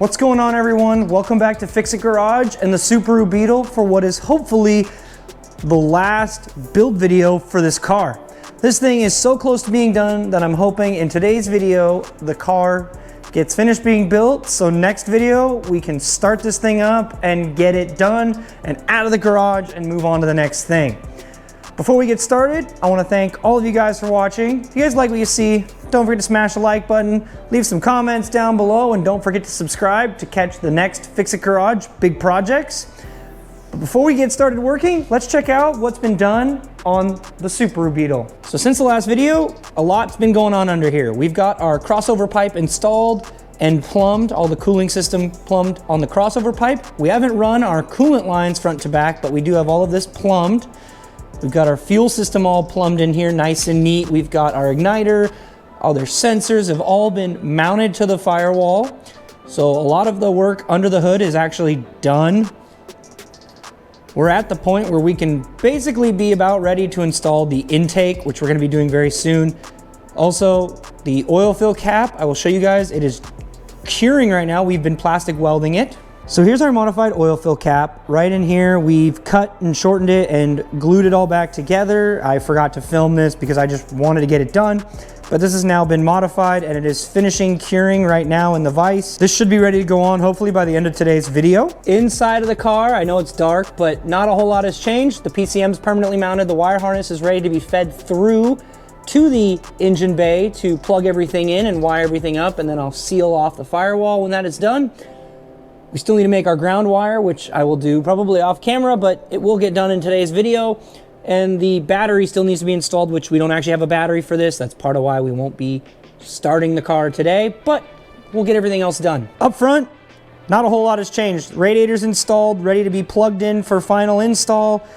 What's going on, everyone? Welcome back to Fix It Garage and the Superu Beetle for what is hopefully the last build video for this car. This thing is so close to being done that I'm hoping in today's video the car gets finished being built, so next video we can start this thing up and get it done and out of the garage and move on to the next thing. Before we get started, I want to thank all of you guys for watching. If you guys like what you see, don't forget to smash the like button, leave some comments down below, and don't forget to subscribe to catch the next Fix It Garage big projects. But before we get started working, let's check out what's been done on the Superu Beetle. So since the last video, a lot's been going on under here. We've got our crossover pipe installed and plumbed, all the cooling system plumbed on the crossover pipe. We haven't run our coolant lines front to back, but we do have all of this plumbed. We've got our fuel system all plumbed in here, nice and neat. We've got our igniter, all their sensors have all been mounted to the firewall. So a lot of the work under the hood is actually done. We're at the point where we can basically be about ready to install the intake, which we're gonna be doing very soon. Also, the oil fill cap, I will show you guys, it is curing right now. We've been plastic welding it. So here's our modified oil fill cap. Right in here, we've cut and shortened it and glued it all back together. I forgot to film this because I just wanted to get it done, but this has now been modified and it is finishing curing right now in the vise. This should be ready to go on hopefully by the end of today's video. Inside of the car, I know it's dark, but not a whole lot has changed. The PCM is permanently mounted. The wire harness is ready to be fed through to the engine bay to plug everything in and wire everything up, and then I'll seal off the firewall when that is done. We still need to make our ground wire, which I will do probably off camera, but it will get done in today's video. And the battery still needs to be installed, which we don't actually have a battery for this. That's part of why we won't be starting the car today, but we'll get everything else done. Up front, not a whole lot has changed. Radiator's installed, ready to be plugged in for final install,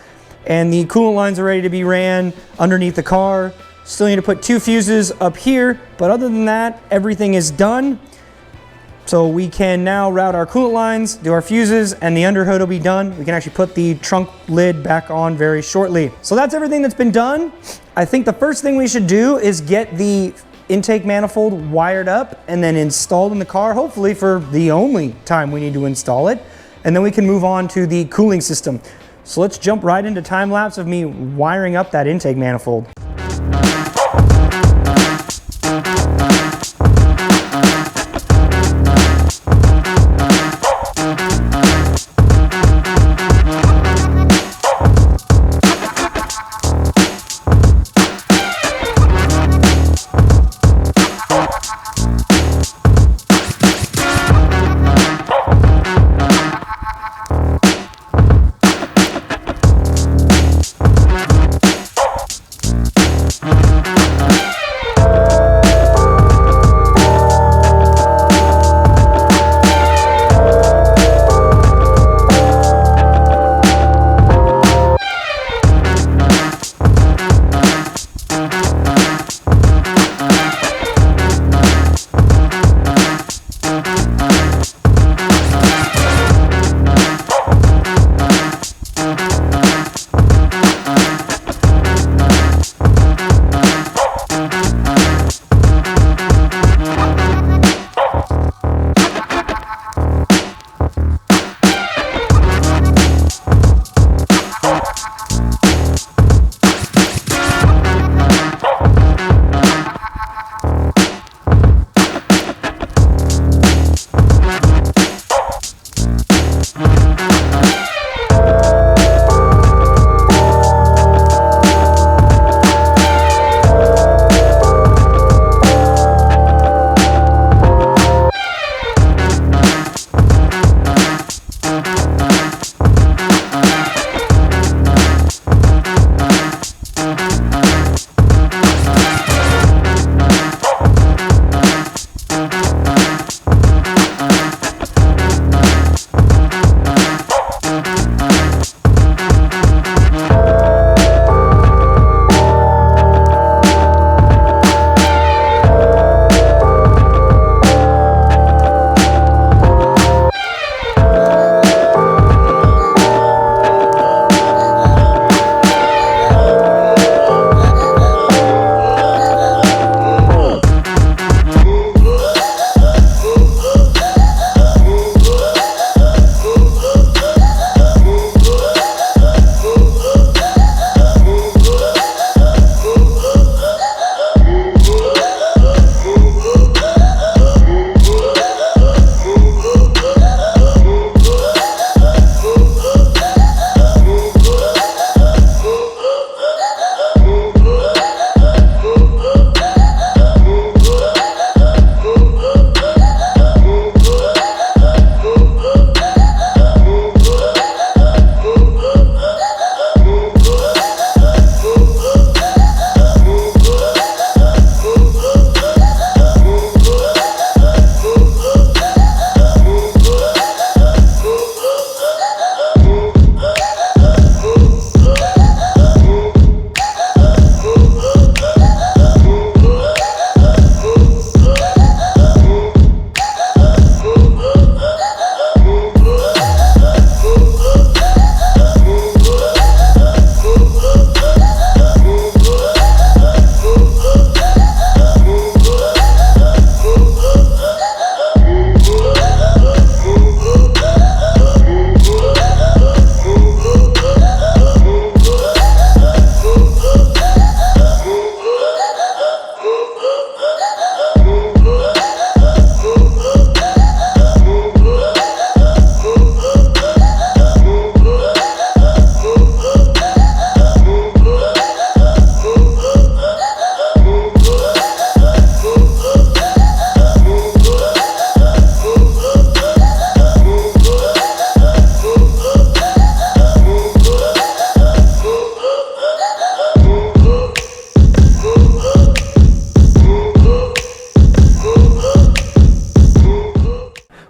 and the coolant lines are ready to be ran underneath the car. Still need to put 2 fuses up here, but other than that, everything is done. So we can now route our coolant lines, do our fuses, and the underhood will be done. We can actually put the trunk lid back on very shortly. So that's everything that's been done. I think the first thing we should do is get the intake manifold wired up and then installed in the car, hopefully for the only time we need to install it. And then we can move on to the cooling system. So let's jump right into time lapse of me wiring up that intake manifold.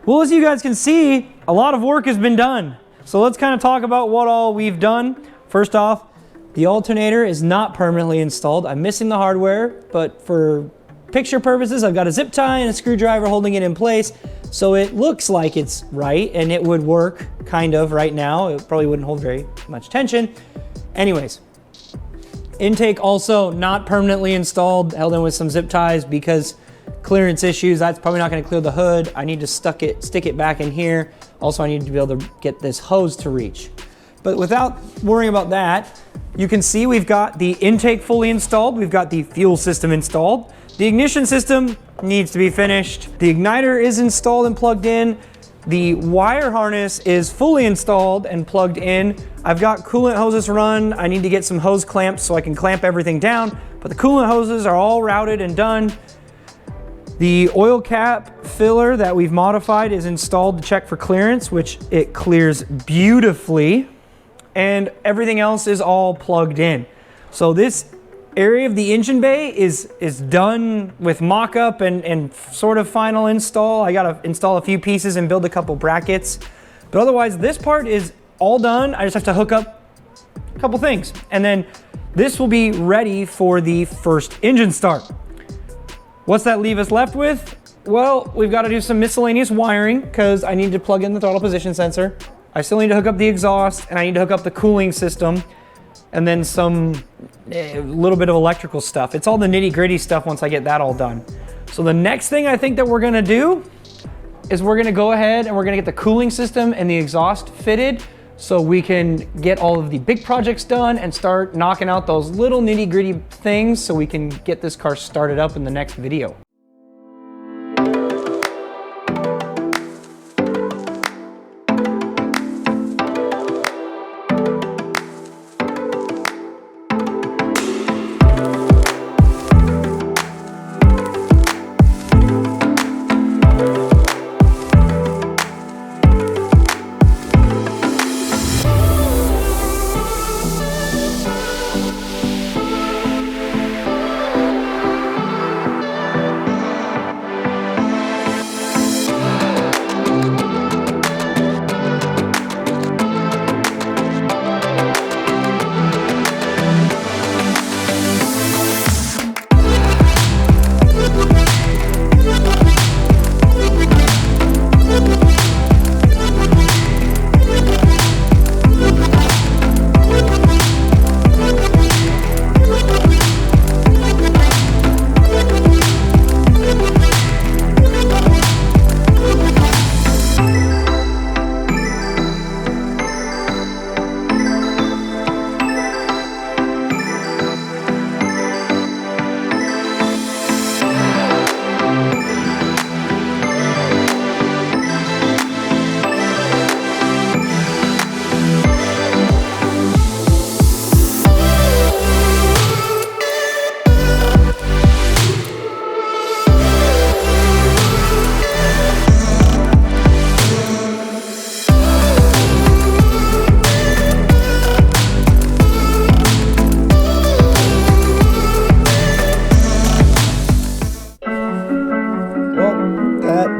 Well, as you guys can see, a lot of work has been done. So let's kind of talk about what all we've done. First off, the alternator is not permanently installed. I'm missing the hardware, but for picture purposes, I've got a zip tie and a screwdriver holding it in place. So it looks like it's right and it would work kind of right now. It probably wouldn't hold very much tension. Anyways, intake also not permanently installed, held in with some zip ties because clearance issues. That's probably not going to clear the hood. I need to stick it back in here. Also, I need to be able to get this hose to reach. But without worrying about that, you can see we've got the intake fully installed. We've got the fuel system installed. The ignition system needs to be finished. The igniter is installed and plugged in. The wire harness is fully installed and plugged in. I've got coolant hoses run. I need to get some hose clamps so I can clamp everything down, but the coolant hoses are all routed and done. The oil cap filler that we've modified is installed to check for clearance, which it clears beautifully, and everything else is all plugged in. So this area of the engine bay is done with mock-up and sort of final install. I gotta install a few pieces and build a couple brackets, but otherwise this part is all done. I just have to hook up a couple things, and then this will be ready for the first engine start. What's that leave us left with? Well, we've got to do some miscellaneous wiring because I need to plug in the throttle position sensor. I still need to hook up the exhaust, and I need to hook up the cooling system, and then some little bit of electrical stuff. It's all the nitty-gritty stuff once I get that all done. So the next thing I think that we're gonna do is we're gonna go ahead and we're gonna get the cooling system and the exhaust fitted so we can get all of the big projects done and start knocking out those little nitty-gritty things so we can get this car started up in the next video.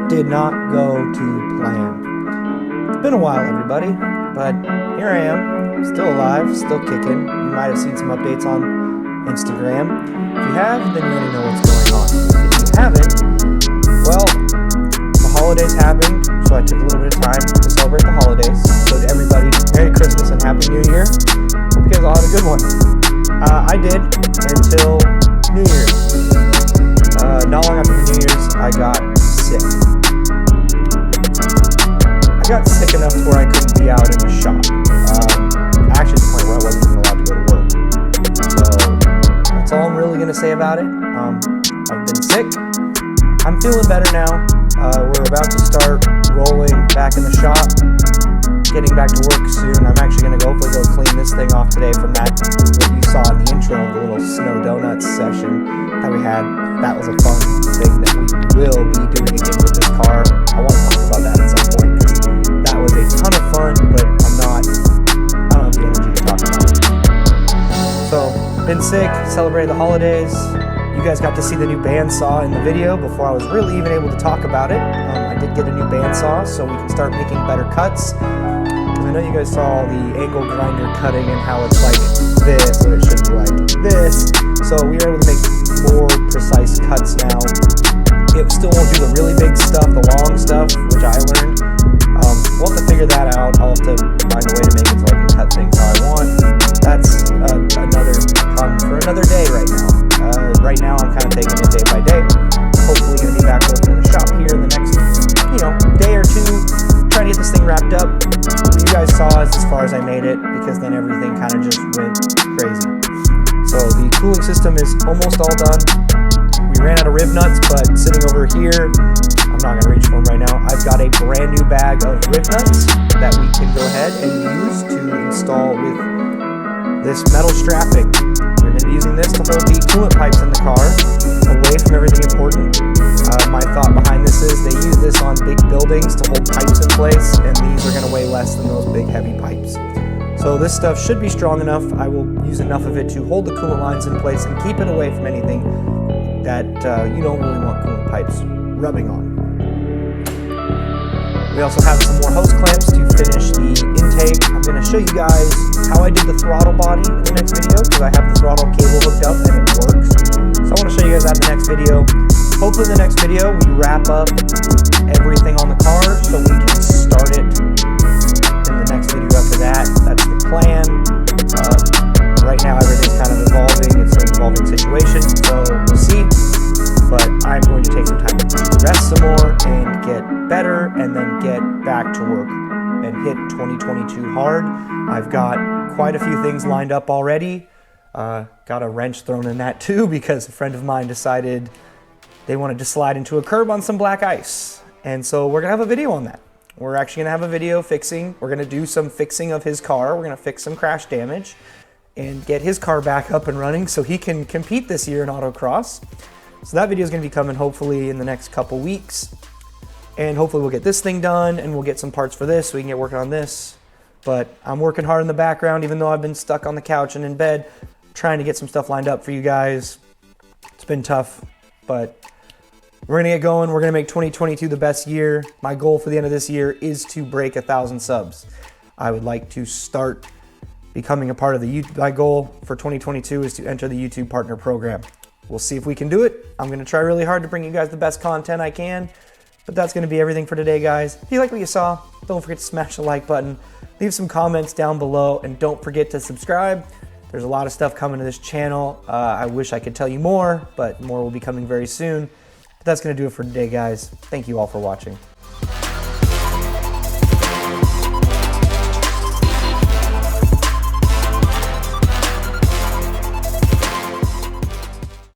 Did not go to plan. It's been a while, everybody, but here I am, still alive, still kicking. You might have seen some updates on Instagram. If you have, then you already know what's going on. If you haven't, well, the holidays happened, so I took a little bit of time to celebrate the holidays. So to everybody, Merry Christmas and Happy New Year. Hope you guys all had a good one. I did until New Year's. Not long after New Year's, I got sick. I got sick enough to where I couldn't be out in the shop. Actually, to the point where I wasn't even allowed to go to work. So that's all I'm really going to say about it. I've been sick. I'm feeling better now. We're about to start rolling back in the shop, getting back to work soon. I'm actually going to hopefully go clean this thing off today from that, what you saw in the intro, the little snow donuts session that we had. That was a fun thing that we will be doing again with this car. I want to talk about that at some point because that was a ton of fun, but I don't have the energy to talk about it. So, been sick, celebrated the holidays. You guys got to see the new bandsaw in the video before I was really even able to talk about it. I did get a new bandsaw, so we can start making better cuts. Because I know you guys saw the angle grinder cutting and how it's like this, when it should be like this. So we are able to make more precise cuts now. It still won't do the really big stuff, the long stuff, which I learned. We'll have to figure that out. I'll have to find a way to make it so I can cut things how I want. That's another problem for another day right now. Right now I'm kind of taking it day by day. Hopefully going to be back working in the shop here in the next, day or two, trying to get this thing wrapped up. You guys saw as far as I made it, because then everything kind of just went crazy. So the cooling system is almost all done. We ran out of rib nuts, but sitting over here, I'm not going to reach for them right now. I've got a brand new bag of rib nuts that we can go ahead and use to install with this metal strapping. We're going to be using this to hold the coolant pipes in the car away from everything important. My thought behind this is they use this on big buildings to hold pipes in place, and these are going to weigh less than those big heavy pipes. So this stuff should be strong enough. I will use enough of it to hold the coolant lines in place and keep it away from anything that you don't really want coolant pipes rubbing on. We also have some more hose clamps to finish the intake. I'm going to show you guys how I did the throttle body in the next video, because I have the throttle cable hooked up and it works. So I want to show you guys that in the next video. Hopefully in the next video we wrap up everything on the car so we can start it in the next video after that. That's the plan. Right now everything's kind of evolving. It's an evolving situation, so we'll see. But I'm going to take some time to rest some more and get better, and then get back to work and hit 2022 hard. I've got quite a few things lined up already. Got a wrench thrown in that too, because a friend of mine decided they wanted to slide into a curb on some black ice. And so we're gonna have a video on that. We're actually gonna have a video we're gonna do some fixing of his car. We're gonna fix some crash damage and get his car back up and running so he can compete this year in autocross. So that video is going to be coming hopefully in the next couple weeks. And hopefully we'll get this thing done and we'll get some parts for this so we can get working on this. But I'm working hard in the background, even though I've been stuck on the couch and in bed, trying to get some stuff lined up for you guys. It's been tough, but we're going to get going. We're going to make 2022 the best year. My goal for the end of this year is to break 1,000 subs. I would like to start becoming a part of the YouTube. My goal for 2022 is to enter the YouTube Partner Program. We'll see if we can do it. I'm going to try really hard to bring you guys the best content I can. But that's going to be everything for today, guys. If you like what you saw, don't forget to smash the like button. Leave some comments down below, and don't forget to subscribe. There's a lot of stuff coming to this channel. I wish I could tell you more, but more will be coming very soon. But that's going to do it for today, guys. Thank you all for watching.